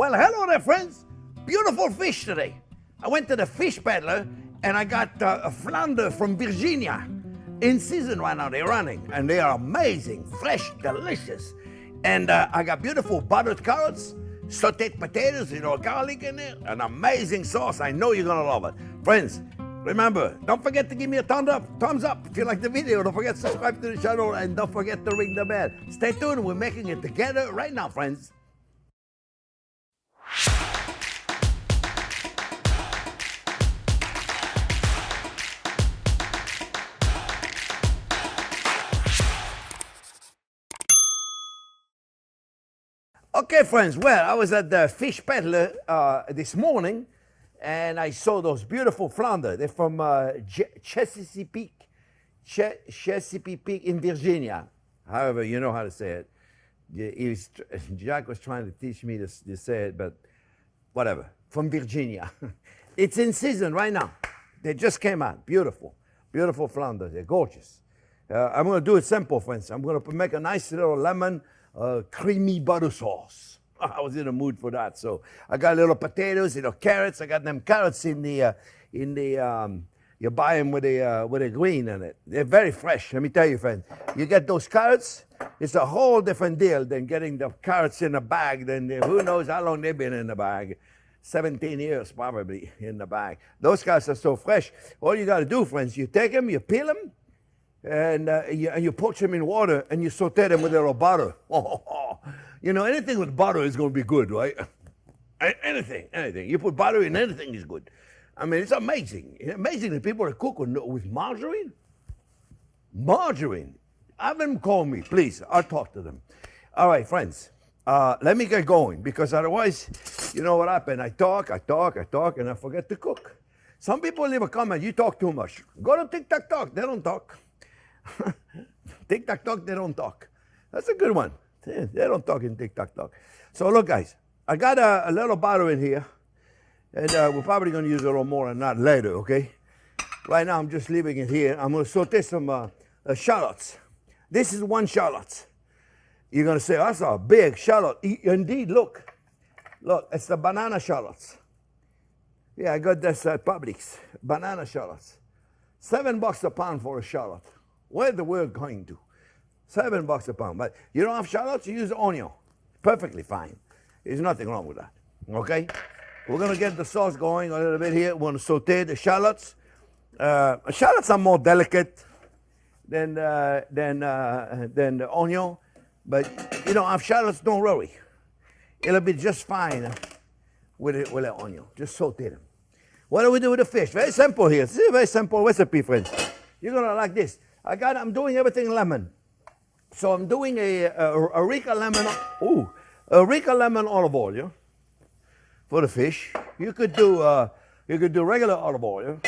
Well, hello there, friends. Beautiful fish today. I went to the fish peddler and I got a flounder from Virginia. In season right now, they're running and they are amazing, fresh, delicious. And I got beautiful buttered carrots, sautéed potatoes, garlic in there, an amazing sauce. I know you're gonna love it. Friends, remember, don't forget to give me a thumbs up if you like the video. Don't forget to subscribe to the channel and don't forget to ring the bell. Stay tuned, we're making it together right now, friends. Okay, friends, well, I was at the fish peddler this morning, and I saw those beautiful flounder. They're from Chesapeake in Virginia. However, you know how to say it. Jack was trying to teach me to say it, but whatever. From Virginia. It's in season right now. They just came out. Beautiful. Beautiful flounder. They're gorgeous. I'm going to do it simple, friends. I'm going to make a nice little lemon creamy butter sauce. I was in the mood for that, so I got little potatoes, carrots. I got them carrots in the you buy them with a green in it. They're very fresh. Let me tell you, friend. You get those carrots, it's a whole different deal than getting the carrots in a bag. Then who knows how long they've been in the bag? 17 years probably in the bag. Those carrots are so fresh. All you got to do, friends, you take them, you peel them. And you poach them in water and you saute them with a little butter. Anything with butter is going to be good, right? Anything. You put butter in anything is good. I mean, it's amazing. It's amazing that people are cooking with margarine. Margarine. Have them call me, please. I'll talk to them. All right, friends. Let me get going because otherwise, you know what happened? I talk, and I forget to cook. Some people leave a comment, you talk too much. Go to TikTok. They don't talk. TikTok, they don't talk. That's a good one. They don't talk in TikTok. So look, guys, I got a little butter in here, and we're probably going to use a little more than that later, okay? Right now, I'm just leaving it here. I'm going to saute some shallots. This is one shallot. You're going to say, that's a big shallot. Indeed, look, it's the banana shallots. Yeah, I got this at Publix, banana shallots. $7 a pound for a shallot. Where's the world going to? $7 a pound. But you don't have shallots, you use onion. Perfectly fine. There's nothing wrong with that. Okay? We're going to get the sauce going a little bit here. We're going to saute the shallots. Shallots are more delicate than the onion. But you don't have shallots, don't worry. It'll be just fine with the onion. Just saute them. What do we do with the fish? Very simple here. This is a very simple recipe, friends. You're going to like this. I'm doing everything lemon. So I'm doing a Rica lemon olive oil for the fish. You could do regular olive oil.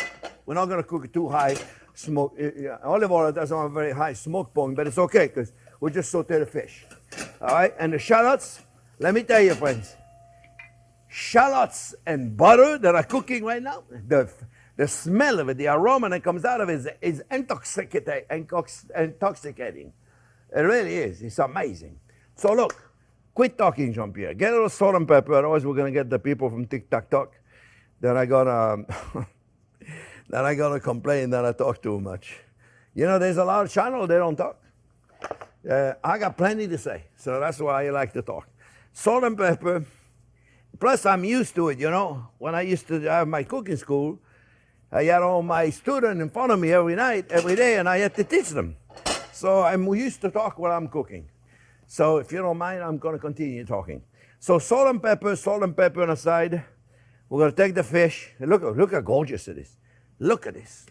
We're not going to cook it too high smoke. Olive oil doesn't have a very high smoke point, but it's okay because we'll just saute the fish. All right, and the shallots, let me tell you, friends, shallots and butter that are cooking right now, the smell of it, the aroma that comes out of it is intoxicating. It really is. It's amazing. So look, quit talking, Jean-Pierre. Get a little salt and pepper, otherwise we're going to get the people from TikTok that are going to complain that I talk too much. There's a lot of channels, they don't talk. I got plenty to say, so that's why I like to talk. Salt and pepper. Plus, I'm used to it, When I used to have my cooking school, I had all my students in front of me every day, and I had to teach them. So I'm used to talk while I'm cooking. So if you don't mind, I'm going to continue talking. So salt and pepper on the side. We're going to take the fish. Look how gorgeous it is. Look at this.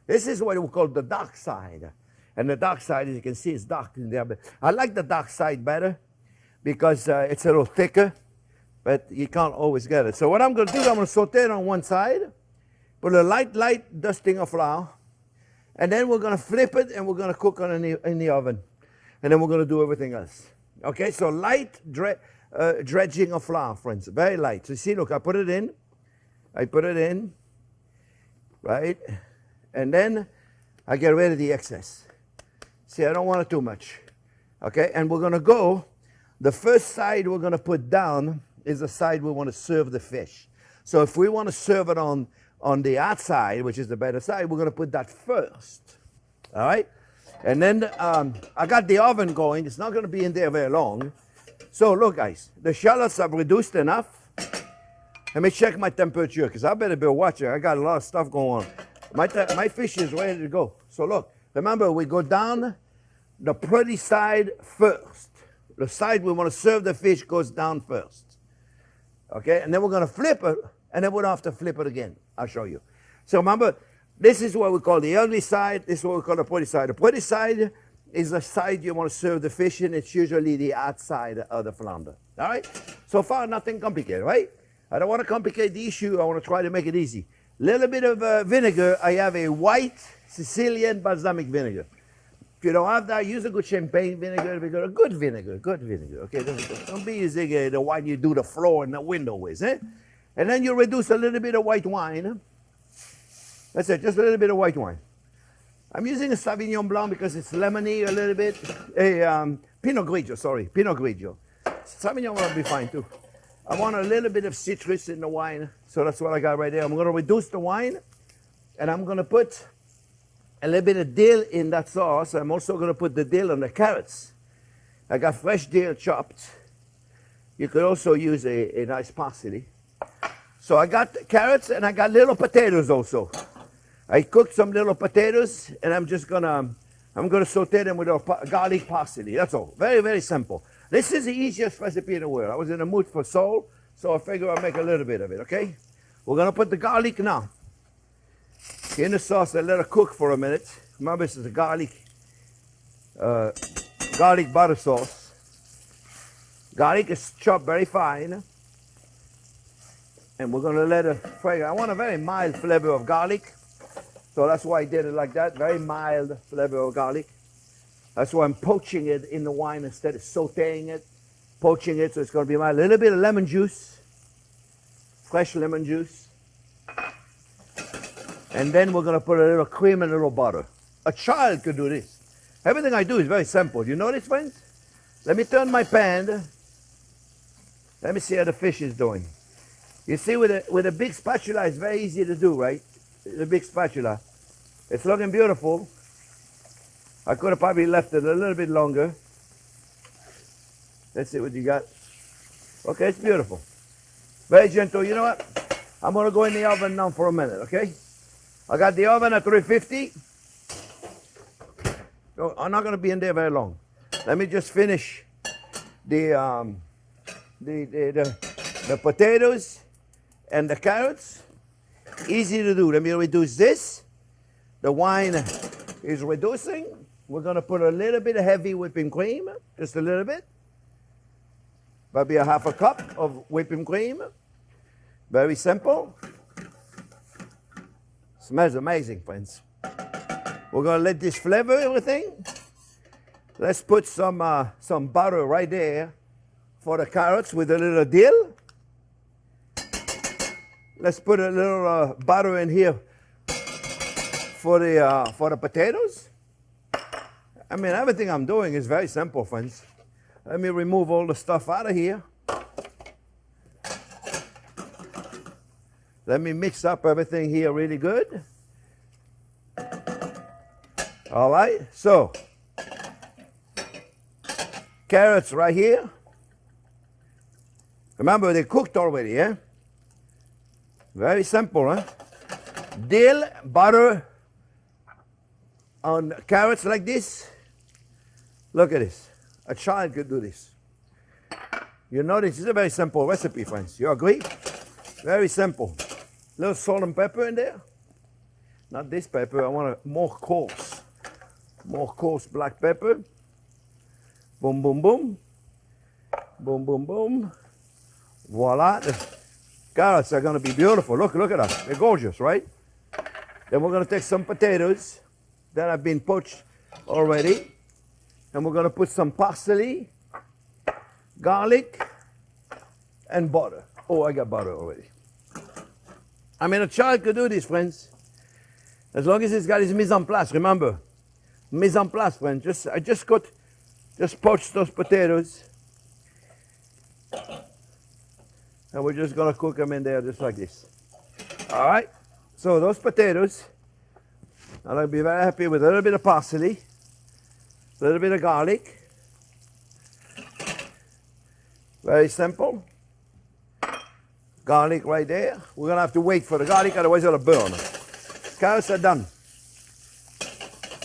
This is what we call the dark side. And the dark side, as you can see, is dark in there. But I like the dark side better because it's a little thicker, but you can't always get it. So what I'm going to do is I'm going to saute it on one side, put a light dusting of flour, and then we're going to flip it and we're going to cook it in the oven. And then we're going to do everything else. Okay, so light dredging of flour, friends, very light. So you see, look, I put it in, right? And then I get rid of the excess. See, I don't want it too much. Okay, and we're going to go, the first side we're going to put down is the side we want to serve the fish. So if we want to serve it on the outside, which is the better side, we're going to put that first. All right? And then I got the oven going. It's not going to be in there very long. So look, guys, the shallots have reduced enough. Let me check my temperature, because I better be watching. I got a lot of stuff going on. My fish is ready to go. So look, remember, we go down the pretty side first. The side we want to serve the fish goes down first. Okay, and then we're going to flip it, and then we don't have to flip it again. I'll show you. So remember, this is what we call the ugly side. This is what we call the pretty side. The pretty side is the side you want to serve the fish in. It's usually the outside of the flounder. All right? So far, nothing complicated, right? I don't want to complicate the issue. I want to try to make it easy. Little bit of vinegar. I have a white Sicilian balsamic vinegar. If you don't have that, use a good champagne vinegar. A good vinegar. Okay, don't be using the wine you do the floor and the window with. Eh? And then you reduce a little bit of white wine. That's it, just a little bit of white wine. I'm using a Sauvignon Blanc because it's lemony a little bit. A Pinot Grigio, sorry, Pinot Grigio. Sauvignon will be fine too. I want a little bit of citrus in the wine, so that's what I got right there. I'm going to reduce the wine, and I'm going to put a little bit of dill in that sauce. I'm also going to put the dill on the carrots. I got fresh dill chopped. You could also use a nice parsley. So I got carrots, and I got little potatoes also. I cooked some little potatoes, and I'm gonna saute them with a garlic parsley. That's all. Very, very simple. This is the easiest recipe in the world. I was in the mood for soul, so I figured I'll make a little bit of it, okay? We're gonna put the garlic now in the sauce and let it cook for a minute. Remember, this is a garlic butter sauce. Garlic is chopped very fine. And we're gonna let it fry. I want a very mild flavor of garlic. So that's why I did it like that, very mild flavor of garlic. That's why I'm poaching it in the wine instead of sauteing it. Poaching it, so it's going to be mild. A little bit of lemon juice, fresh lemon juice. And then we're going to put a little cream and a little butter. A child could do this. Everything I do is very simple. You notice, friends? Let me turn my pan. Let me see how the fish is doing. You see, with a big spatula, it's very easy to do, right? The big spatula. It's looking beautiful. I could have probably left it a little bit longer. Let's see what you got. Okay, it's beautiful. Very gentle. You know what? I'm going to go in the oven now for a minute, okay? I got the oven at 350. So I'm not going to be in there very long. Let me just finish the potatoes and the carrots. Easy to do. Let me reduce this. The wine is reducing. We're going to put a little bit of heavy whipping cream, just a little bit. Maybe a half a cup of whipping cream. Very simple. Smells amazing, friends. We're going to let this flavor everything. Let's put some butter right there for the carrots with a little dill. Let's put a little butter in here for the potatoes. I mean, everything I'm doing is very simple, friends. Let me remove all the stuff out of here. Let me mix up everything here really good. All right, so carrots right here. Remember, they cooked already, yeah? Very simple, huh? Dill, butter on carrots like this. Look at this. A child could do this. You know, this is a very simple recipe, friends. You agree? Very simple. Little salt and pepper in there. Not this pepper. I want a more coarse black pepper. Boom, boom, boom. Boom, boom, boom. Voila. The carrots are going to be beautiful. Look at that. They're gorgeous, right? Then we're going to take some potatoes that have been poached already. And we're going to put some parsley, garlic, and butter. Oh, I got butter already. I mean, a child could do this, friends. As long as he's got his mise en place. Remember, mise en place, friends. I just poached those potatoes. And we're just gonna cook them in there just like this. All right, so those potatoes, I'll be very happy with a little bit of parsley, a little bit of garlic. Very simple. Garlic right there. We're gonna have to wait for the garlic, otherwise it'll burn. Carrots are done.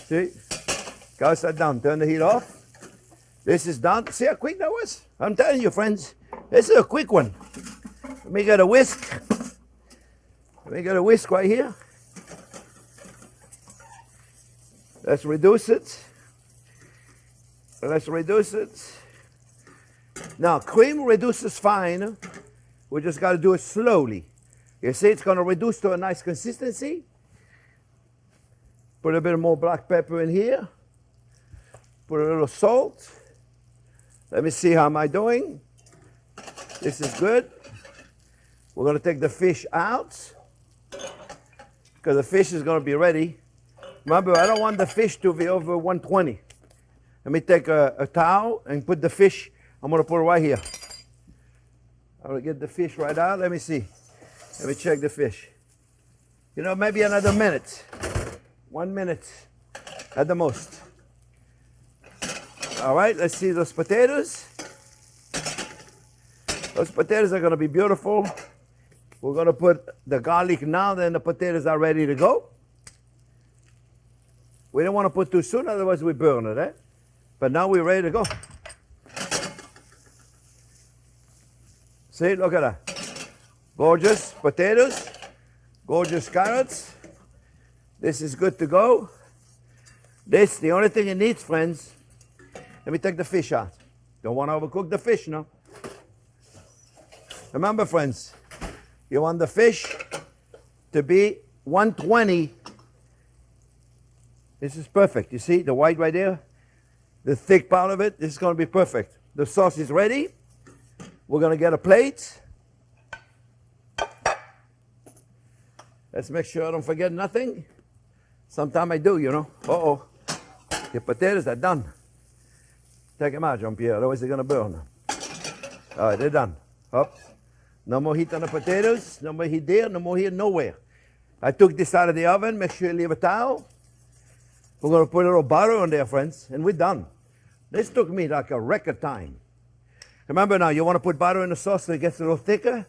See? Carrots are done. Turn the heat off. This is done. See how quick that was? I'm telling you, friends, this is a quick one. Let me get a whisk. Let me get a whisk right here. Let's reduce it. Let's reduce it. Now, cream reduces fine. We just got to do it slowly. You see, it's going to reduce to a nice consistency. Put a bit more black pepper in here. Put a little salt. Let me see how am I doing. This is good. We're going to take the fish out because the fish is going to be ready. Remember, I don't want the fish to be over 120. Let me take a towel and put the fish. I'm going to put it right here. I'm going to get the fish right out. Let me see. Let me check the fish. You know, maybe another minute. 1 minute at the most. All right, let's see those potatoes. Those potatoes are going to be beautiful. We're going to put the garlic now, then the potatoes are ready to go. We don't want to put too soon, otherwise we burn it, eh? But now we're ready to go. See, look at that. Gorgeous potatoes, gorgeous carrots. This is good to go. This, the only thing it needs, friends. Let me take the fish out. Don't want to overcook the fish, no? Remember, friends, you want the fish to be 120. This is perfect. You see the white right there? The thick part of it, this is going to be perfect. The sauce is ready. We're going to get a plate. Let's make sure I don't forget nothing. Sometimes I do, you know. Uh-oh. The potatoes are done. Take them out, Jean-Pierre, otherwise they're going to burn. All right, they're done. Up. No more heat on the potatoes. No more heat there. No more heat nowhere. I took this out of the oven. Make sure you leave a towel. We're going to put a little butter on there, friends, and we're done. This took me like a record time. Remember now, you want to put butter in the sauce so it gets a little thicker,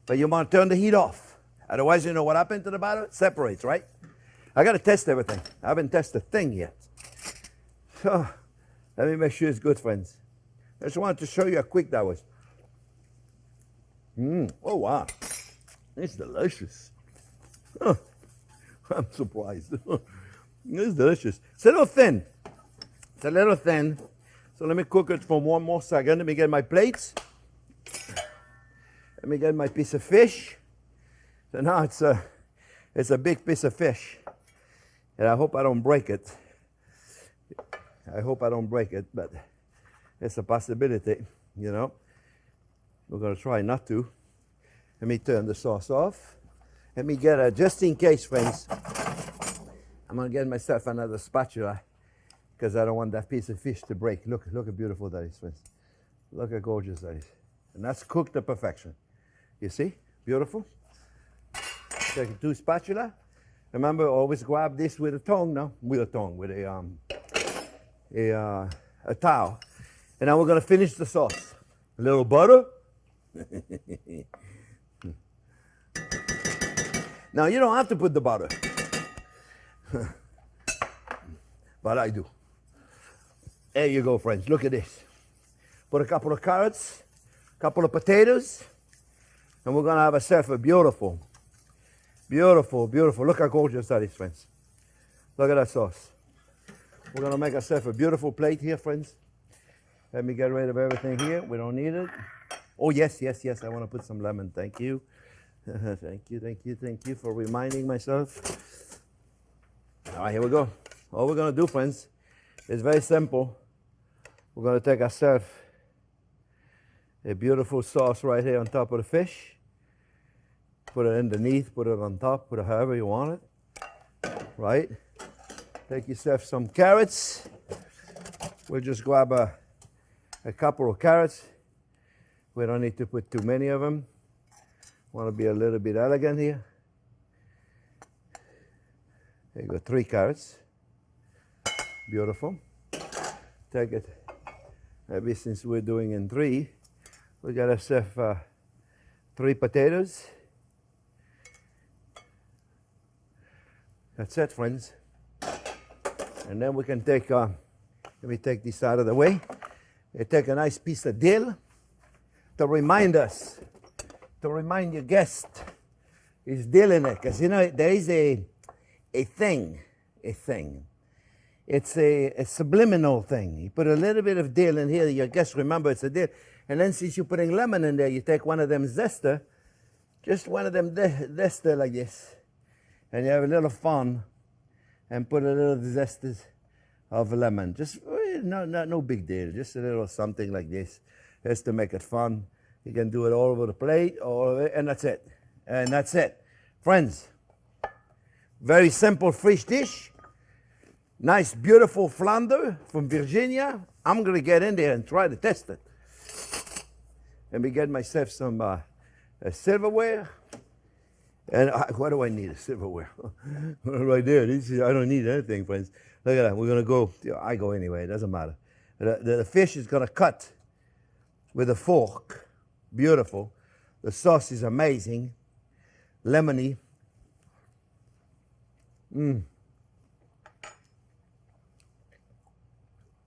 but you want to turn the heat off. Otherwise, you know what happened to the butter? It separates, right? I got to test everything. I haven't tested a thing yet. So, let me make sure it's good, friends. I just wanted to show you how quick that was. Oh, wow. It's delicious. Oh, I'm surprised. It's delicious. It's a little thin. It's a little thin. So let me cook it for one more second. Let me get my plates. Let me get my piece of fish. So now it's a big piece of fish. And I hope I don't break it. I hope I don't break it, but it's a possibility, you know. We're going to try not to. Let me turn the sauce off. Let me get a, just in case, friends, I'm going to get myself another spatula because I don't want that piece of fish to break. Look how beautiful that is, friends. Look how gorgeous that is. And that's cooked to perfection. You see? Beautiful. Take two spatula. Remember, always grab this with a tongue, no? With a tongue, with a towel. And now we're going to finish the sauce. A little butter. Now, you don't have to put the butter. But I do. There you go, friends. Look at this. Put a couple of carrots, a couple of potatoes, and we're going to have ourselves a beautiful, beautiful, beautiful. Look how gorgeous that is, friends. Look at that sauce. We're going to make ourselves a beautiful plate here, friends. Let me get rid of everything here. We don't need it. Oh, yes, yes, yes. I want to put some lemon. Thank you. Thank you, thank you, thank you for reminding myself. All right, here we go. All we're going to do, friends, is very simple. We're going to take ourselves a beautiful sauce right here on top of the fish. Put it underneath, put it on top, put it however you want it. Right? Take yourself some carrots. We'll just grab a couple of carrots. We don't need to put too many of them. Want to be a little bit elegant here. There you go, 3 carrots. Beautiful. Take it. Maybe since we're doing in 3, we got ourselves 3 potatoes. That's it, friends. And then we can take, let me take this out of the way. You take a nice piece of dill to remind us, to remind your guest, is dill in it. Because, you know, there is a thing. It's a subliminal thing. You put a little bit of dill in here, your guests remember it's a dill. And then since you're putting lemon in there, you take one of them zester, just one of them zester like this, and you have a little fun, and put a little zesters of lemon. Just no big deal, just a little something like this, just to make it fun. You can do it all over the plate, all over it, and that's it. And that's it. Friends, very simple fish dish. Nice, beautiful flounder from Virginia. I'm going to get in there and try to test it. Let me get myself some silverware. And what do I need? A silverware. Right there. I don't need anything, friends. Look at that. We're going to go. I go anyway. It doesn't matter. The fish is going to cut with a fork. Beautiful. The sauce is amazing. Lemony.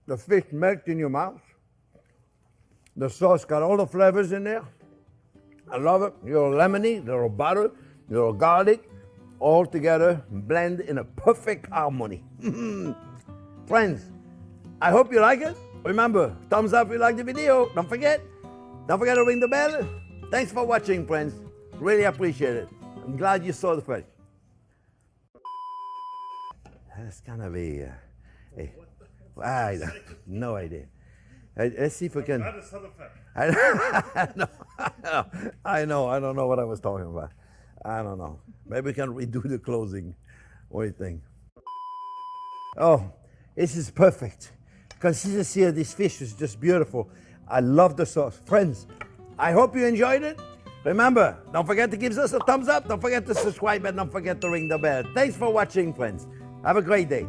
The fish melts in your mouth. The sauce got all the flavors in there. I love it. Your lemony, little butter, little garlic, all together, blend in a perfect harmony. Friends, I hope you like it. Remember, thumbs up if you like the video. Don't forget to ring the bell. Thanks for watching, friends. Really appreciate it. I'm glad you saw the fish. That's kind of no idea. Let's see if we can. I know. I don't know what I was talking about. I don't know. Maybe we can redo the closing. What do you think? Oh, this is perfect. Consistency of this fish is just beautiful. I love the sauce. Friends, I hope you enjoyed it. Remember, don't forget to give us a thumbs up. Don't forget to subscribe and don't forget to ring the bell. Thanks for watching, friends. Have a great day.